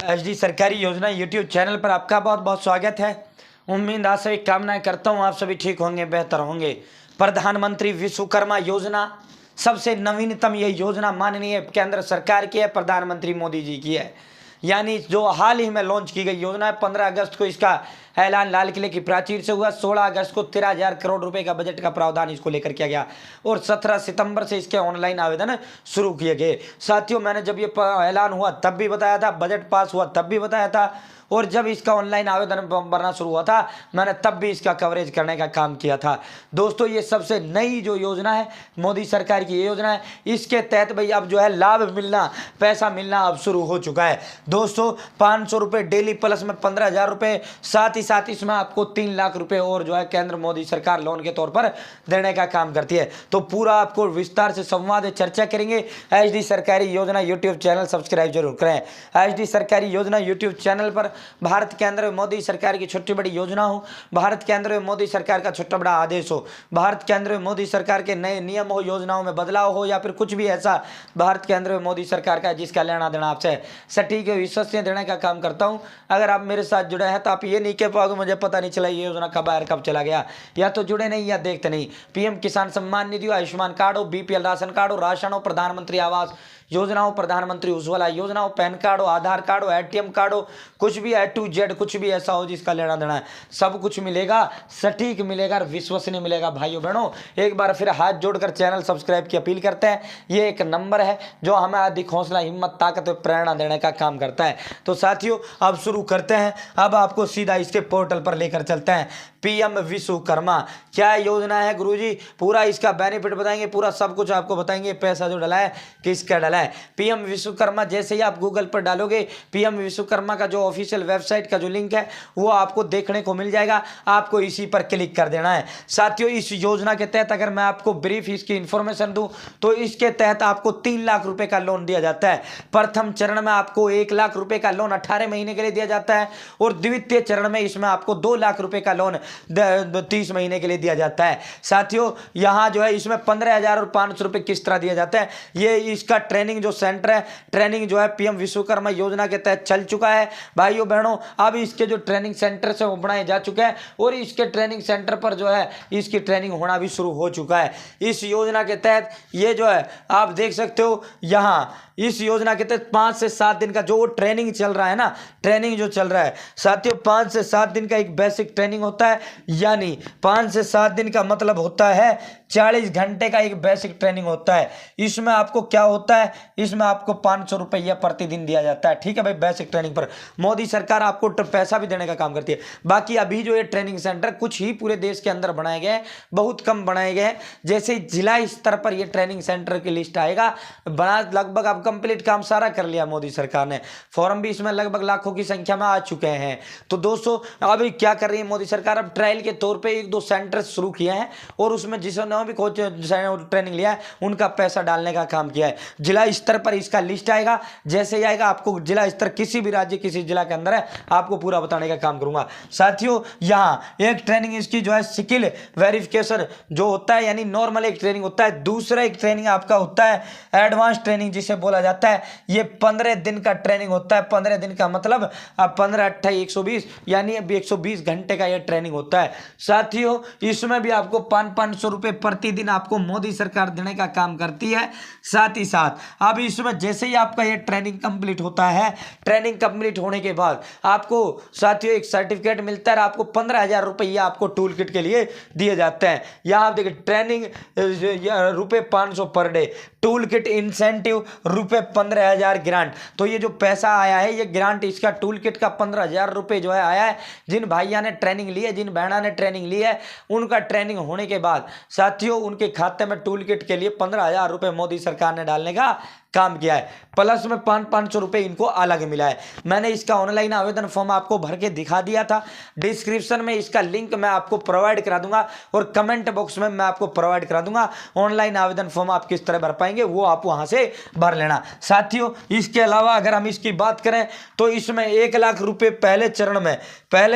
HD सरकारी योजना YouTube channel पर आपका बहुत बहुत स्वागत है। उम्मीद आप सभी कामनाएं करता हूं आप सभी ठीक होंगे, बेहतर होंगे। प्रधानमंत्री विश्वकर्मा योजना सबसे नवीनतम ये योजना माननीय केंद्र सरकार की है, प्रधानमंत्री मोदी जी की है। यानी जो हाल ही में लॉन्च की गई योजना है। 15 अगस्त को इसका ऐलान लाल किले की प्राचीर से हुआ। 16 अगस्त को 13,000 करोड़ रुपए का बजट का प्रावधान इसको लेकर किया गया और 17 सितंबर से इसके ऑनलाइन आवेदन शुरू किए गए। साथियों, मैंने जब ये ऐलान हुआ तब भी बताया था, बजट पास हुआ तब भी बताया था, और जब इसका ऑनलाइन आवेदन भरना शुरू हुआ था मैंने तब भी इसका कवरेज करने का काम किया था। दोस्तों, ये सबसे नई जो योजना है मोदी सरकार की ये योजना है, इसके तहत भाई अब जो है लाभ मिलना, पैसा मिलना अब शुरू हो चुका है। दोस्तों, 500 रुपये डेली प्लस में 15,000 रुपये, साथ ही साथ इसमें आपको 3 लाख रुपए और जो है केंद्र मोदी सरकार लोन के तौर पर देने का काम करती है। तो पूरा आपको विस्तार से संवाद चर्चा करेंगे। एचडी सरकारी योजना यूट्यूब चैनल सब्सक्राइब जरूर करें। एचडी सरकारी योजना यूट्यूब चैनल पर भारत केंद्र में मोदी सरकार की छोटी बड़ी योजना हो, भारत केंद्र में मोदी सरकार का छोटा बड़ा आदेश हो, भारत केंद्र में मोदी सरकार के नए नियम हो, योजनाओं में बदलाव हो, या फिर कुछ भी ऐसा भारत केंद्र में मोदी सरकार का जिसका लेना देना आपसे सटीक विश्वसनीय देने का काम करता हूं। अगर आप मेरे साथ जुड़े हैं तो आप ये नहीं कह पाओगे मुझे पता नहीं चला ये योजना कब आया कब चला गया, या तो जुड़े नहीं या देखते नहीं। पीएम किसान सम्मान निधि हो, आयुष्मान कार्ड हो, बीपीएल राशन कार्ड हो, राशन हो, प्रधानमंत्री आवास योजना हो, प्रधानमंत्री उज्ज्वला योजना हो, पैन कार्ड हो, आधार कार्ड हो, एटीएम कार्ड हो, कुछ भी A to Z कुछ भी ऐसा हो जिसका लेना देना है, सब कुछ मिलेगा, सटीक मिलेगा, विश्वसनीय मिलेगा। भाइयों बहनों, एक बार फिर हाथ जोड़कर चैनल सब्सक्राइब की अपील करते हैं। ये एक नंबर है जो हमें अधिक हौसला, हिम्मत, ताकत और प्रेरणा देने का काम करता है। तो साथियों, अब शुरू करते हैं। अब आपको सीधा इसके पोर्टल पर लेकर चलते हैं। पीएम विश्वकर्मा क्या योजना है गुरुजी, पूरा इसका बेनिफिट बताएंगे, पूरा सब कुछ आपको बताएंगे। पैसा जो डला है किसका डला है। पीएम विश्वकर्मा जैसे ही आप गूगल पर डालोगे, पीएम विश्वकर्मा का जो ऑफिशियल वेबसाइट का जो लिंक है वो आपको देखने को मिल जाएगा। आपको इसी पर क्लिक कर देना है। साथियों, इस योजना के तहत अगर मैं आपको ब्रीफ इसकी इंफॉर्मेशन दूं तो इसके तहत आपको 3 लाख रुपए का लोन दिया जाता है। प्रथम चरण में आपको 1 लाख रुपए का लोन 18 महीने के लिए दिया जाता है, और द्वितीय चरण में इसमें आपको 2 लाख रुपए का लोन 30 महीने के लिए दिया जाता है। साथियों, यहां जो है इसमें 15,000 और 500 रुपए किस तरह दिया जाता है। ये इसका ट्रेनिंग जो सेंटर है, ट्रेनिंग जो है पीएम विश्वकर्मा योजना के तहत चल चुका है। भाइयों बहनों, अब इसके जो ट्रेनिंग सेंटर से वो बनाए जा चुके हैं और इसके ट्रेनिंग सेंटर पर जो है इसकी ट्रेनिंग होना भी शुरू हो चुका है। इस योजना के तहत ये जो है आप देख सकते हो, यहाँ इस योजना के तहत 5 से 7 दिन का जो ट्रेनिंग चल रहा है ना, ट्रेनिंग जो चल रहा है साथियों, 5 से 7 दिन का एक बेसिक ट्रेनिंग होता है। यानी 5 से 7 दिन का मतलब होता है 40 घंटे का एक बेसिक ट्रेनिंग होता है। इसमें आपको क्या होता है, इसमें आपको 500 रुपया प्रतिदिन दिया जाता है। ठीक है भाई, बेसिक ट्रेनिंग पर मोदी सरकार आपको पैसा भी देने का काम करती है। बाकी अभी जो ये ट्रेनिंग सेंटर कुछ ही पूरे देश के अंदर बनाए गए हैं, बहुत कम बनाए गए हैं। जैसे जिला स्तर पर ये ट्रेनिंग सेंटर की लिस्ट आएगा, बना लगभग अब कंप्लीट काम सारा कर लिया मोदी सरकार ने। फॉर्म भी इसमें लगभग लाखों की संख्या में आ चुके हैं। तो दोस्तों, अभी क्या कर रही है मोदी सरकार, अब ट्रायल के तौर पे 1-2 सेंटर शुरू किए हैं और उसमें जिन्होंने भी कोच ट्रेनिंग लिया है उनका पैसा डालने का काम किया है। जिला स्तर पर इसका लिस्ट आएगा, जैसे ही आएगा आपको जिला स्तर किसी भी राज्य किसी जिला के अंदर है आपको पूरा बताने का काम करूंगा। साथियों, यहाँ एक ट्रेनिंग इसकी जो है स्किल वेरिफिकेशन जो होता है, यानी नॉर्मल एक ट्रेनिंग होता है। दूसरा एक ट्रेनिंग आपका होता है एडवांस ट्रेनिंग जिसे बोला जाता है। ये 15 दिन का ट्रेनिंग होता है। 15 दिन का मतलब अब 15, 28, 120 यानी अब 120 घंटे का ये ट्रेनिंग होता है। साथियों, इसमें भी आपको 500 रुपए प्रतिदिन आपको मोदी सरकार देने का काम करती है। साथ ही साथ अब इसमें जैसे ही आपका ये ट्रेनिंग कंप्लीट होता है, ट्रेनिंग कंप्लीट होने के बाद आपको साथियों एक सर्टिफिकेट मिलता है। आपको 15,000 रुपये आपको टूल किट के लिए दिए जाते हैं। यहाँ आप देखिए ट्रेनिंग रुपये 500 per day, tool kit incentive रुपये 15,000 ग्रांट। तो ये जो पैसा आया है ये ग्रांट इसका टूल किट का 15,000 रुपये जो है आया है। जिन भाइयों ने ट्रेनिंग ली है, जिन बहना ने ट्रेनिंग ली है, उनका ट्रेनिंग होने के बाद साथियों उनके खाते में टूल किट के लिए 15,000 रुपये मोदी सरकार ने डालने का काम किया है। प्लस में 500 रुपये इनको अलग मिला है। मैंने इसका ऑनलाइन आवेदन फॉर्म आपको भर के दिखा दिया था। डिस्क्रिप्शन में इसका लिंक मैं आपको प्रोवाइड करा दूंगा और कमेंट बॉक्स में मैं आपको प्रोवाइड करा दूंगा। ऑनलाइन आवेदन फॉर्म आप किस तरह भर पाएंगे वो आप वहां से भर लेना। साथियों, इसके अलावा अगर हम इसकी बात करें तो इसमें 1 लाख रुपये पहले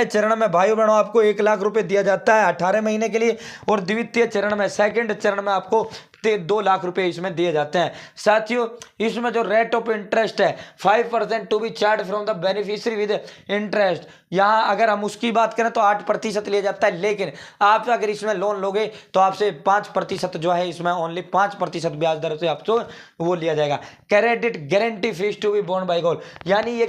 चरण में भाइयों बहनों आपको 1 लाख रुपये दिया जाता है 18 महीने के लिए, और द्वितीय चरण में सेकेंड चरण में आपको 2 लाख रुपए इसमें दिए जाते हैं। साथियों इसमें जो रेट ऑफ इंटरेस्ट है 5% to be charge from the beneficiary with interest, यहाँ अगर हम उसकी बात करें तो 8% लिया जाता है, लेकिन आप अगर इसमें लोन लोगे तो आपसे 5% जो है इसमें ओनली 5% ब्याज दर से आपको वो लिया जाएगा। Credit guarantee fees to be borne by gold, यानी ये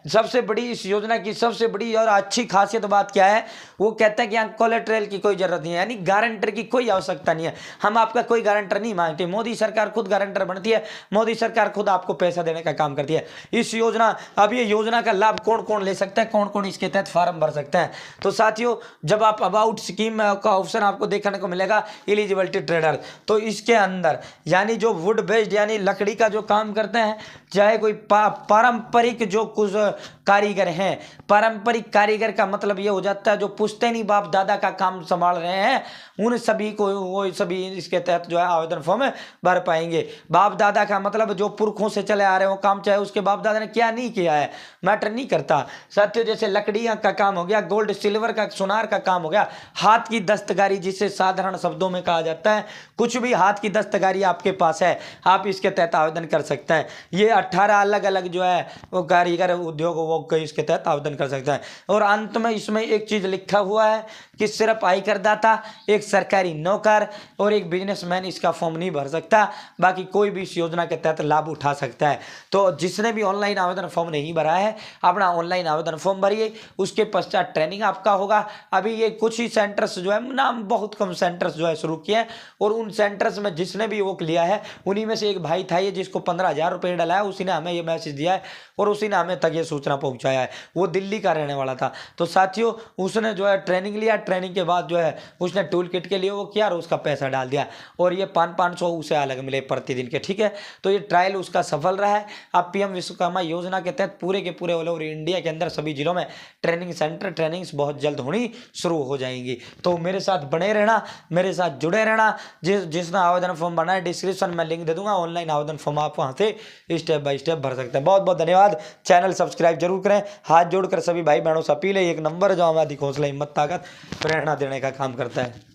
सबसे बड़ी इस योजना की सबसे बड़ी और अच्छी खासियत बात क्या है, वो कहता है कि यहाँ कोलेटरल की कोई जरूरत नहीं है, यानी गारंटर की कोई आवश्यकता नहीं है। हम आपका कोई गारंटर नहीं मांगते, मोदी सरकार खुद गारंटर बनती है, मोदी सरकार खुद आपको पैसा देने का काम करती है। इस योजना अब ये योजना का लाभ कौन कौन ले सकता है, कौन कौन इसके तहत फॉर्म भर सकते हैं। तो साथियों जब आप अबाउट स्कीम का ऑप्शन आपको देखने को मिलेगा एलिजिबिलिटी ट्रेडर, तो इसके अंदर यानी जो वुड बेस्ड यानी लकड़ी का जो काम करते हैं, चाहे कोई पारंपरिक जो कुछ कारीगर हैं, पारंपरिक कारीगर का मतलब ये हो जाता है जो पुश्तैनी बाप दादा का काम संभाल रहे हैं, उन सभी को वो सभी इसके तहत जो है आवेदन फॉर्म भर पाएंगे। बाप दादा का मतलब जो पुरखों से चले आ रहे हो काम, चाहे उसके बाप दादा ने क्या नहीं किया है मैटर नहीं करता। साथियों जैसे लकड़ियां का काम हो गया, गोल्ड सिल्वर का सुनार का काम हो गया, हाथ की दस्तकारी जिसे साधारण शब्दों में कहा जाता है, कुछ भी हाथ की दस्तकारी आपके पास है आप इसके तहत आवेदन कर सकते हैं। ये 18 अलग अलग जो है वो कारीगर उद्योग वो इसके तहत आवेदन कर सकता है। और अंत में इसमें एक चीज लिखा हुआ है कि सिर्फ आयकरदाता, एक सरकारी नौकर और एक बिजनेसमैन इसका फॉर्म नहीं भर सकता, बाकी कोई भी इस योजना के तहत लाभ उठा सकता है। तो जिसने भी ऑनलाइन आवेदन फॉर्म नहीं भरा है अपना ऑनलाइन आवेदन फॉर्म भरिए, उसके पश्चात ट्रेनिंग आपका होगा। अभी ये कुछ ही सेंटर्स जो है नाम बहुत कम सेंटर्स जो है शुरू किए हैं, और उन सेंटर्स में जिसने भी वो लिया है उन्हीं में से एक भाई था ये जिसको 15,000 रुपये डला है, उसी ने हमें ये मैसेज दिया है और उसी ने हमें तक ये सूचना पहुंचाया है। वो दिल्ली का रहने वाला था। तो साथियों उसने जो है ट्रेनिंग लिया, ट्रेनिंग के बाद जो है उसने टूल किट के लिए वो किया और उसका पैसा डाल दिया, और ये 500 उसे अलग मिले प्रतिदिन के। ठीक है, तो ये ट्रायल उसका सफल रहा है। अब पीएम विश्वकर्मा योजना के तहत पूरे के पूरे ऑल ओवर इंडिया के अंदर सभी जिलों में ट्रेनिंग सेंटर ट्रेनिंग्स बहुत जल्द होनी शुरू हो जाएंगी। तो मेरे साथ बने रहना, मेरे साथ जुड़े रहना। जिसने आवेदन फॉर्म बनाया डिस्क्रिप्शन में लिंक दे दूंगा, ऑनलाइन आवेदन फॉर्म आप वहाँ से स्टेप बाय स्टेप भर सकते हैं। बहुत बहुत धन्यवाद। चैनल सब्सक्राइब जरूर करें। हाथ जोड़कर सभी भाई बहनों से अपील है, एक नंबर जो हमारी हौसला हिम्मत ताकत प्रेरणा देने का काम करता है।